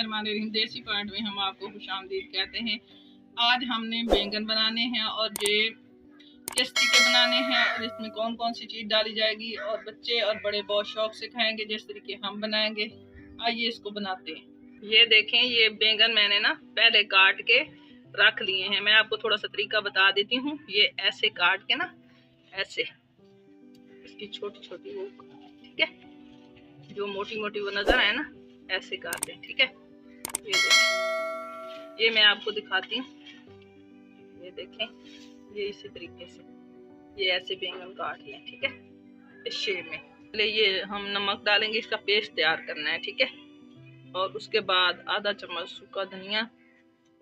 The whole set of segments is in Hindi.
बिस्मिल्लाहिर्रहमानिर्रहीम। देसी पॉइंट में हम आपको खुशामदीद कहते हैं। आज हमने बैंगन बनाने हैं और ये किस तरीके बनाने हैं और इसमें कौन कौन सी चीज़ डाली जाएगी और बच्चे और बड़े बहुत शौक से खाएंगे जिस तरीके हम बनाएंगे। आइए इसको बनाते हैं। ये देखें, ये बैंगन मैंने ना पहले काट के रख लिए हैं। मैं आपको थोड़ा सा तरीका बता देती हूँ। ये ऐसे काट के ना, ऐसे इसकी छोटी छोटी वो, ठीक है, जो मोटी मोटी वो नजर आए ना, ऐसे काट दें, ठीक है। ये देखें, ये मैं आपको दिखाती हूँ। ये देखें, ये इसी तरीके से ये ऐसे बैंगन काट लें, ठीक है, इस शेप में। पहले ये हम नमक डालेंगे, इसका पेस्ट तैयार करना है, ठीक है। और उसके बाद आधा चम्मच सूखा धनिया,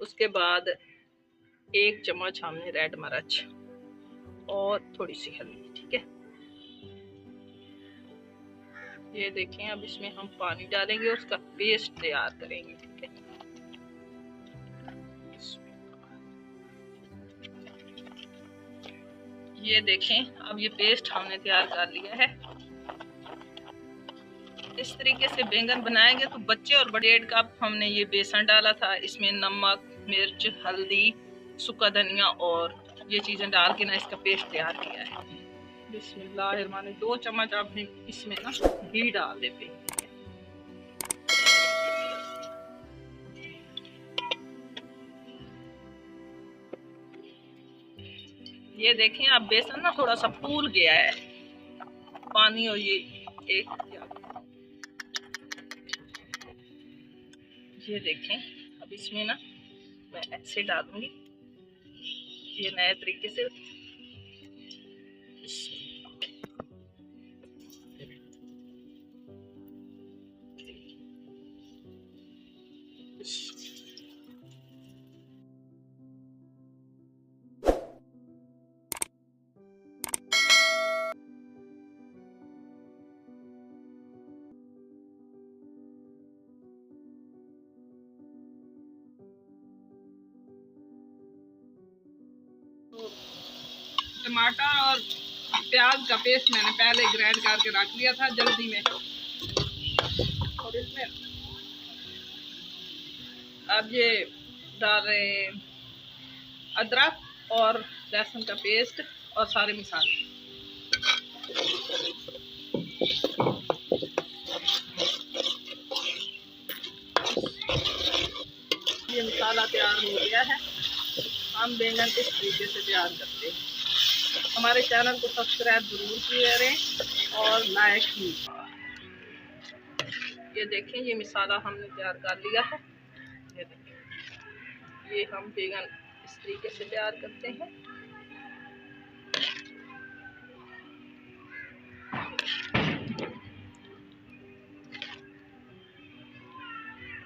उसके बाद 1 चम्मच हमने रेड मिर्च और थोड़ी सी हल्दी, ठीक है। ये देखें, अब इसमें हम पानी डालेंगे और उसका पेस्ट तैयार करेंगे, ठीक है। ये देखें, अब ये पेस्ट हमने तैयार कर लिया है। इस तरीके से बैंगन बनाएंगे तो बच्चे और बड़े 1 कप हमने ये बेसन डाला था। इसमें नमक, मिर्च, हल्दी, सूखा धनिया और ये चीज़ें डाल के ना इसका पेस्ट तैयार किया है। बिस्मिल्लाहिर्रहमानिर्रहीम। 2 चम्मच आपने इसमें ना घी डाल देते। ये देखें, अब बेसन ना थोड़ा सा फूल गया है, पानी और ये ये देखें, अब इसमें ना मैं ऐसे डालूंगी, ये नए तरीके से। टमाटर और प्याज का पेस्ट मैंने पहले ग्राइंड करके रख लिया था जल्दी में, और इसमें अब ये डाल रहे हैं अदरक और लहसुन का पेस्ट और सारे मसाले। ये मसाला तैयार हो गया है। हम बैंगन इस तरीके से तैयार करते हैं। हमारे चैनल को सब्सक्राइब जरूर करें और लाइक भी। ये देखें, ये मसाला हमने तैयार कर लिया है। ये देखें, ये हम बैंगन इस तरीके से तैयार करते हैं।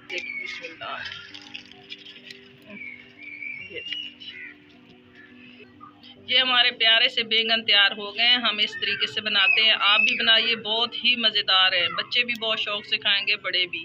देखिए, बिस्मिल्लाह। ये हमारे प्यारे से बैंगन तैयार हो गए हैं। हम इस तरीके से बनाते हैं, आप भी बनाइए, बहुत ही मज़ेदार है। बच्चे भी बहुत शौक से खाएंगे, बड़े भी।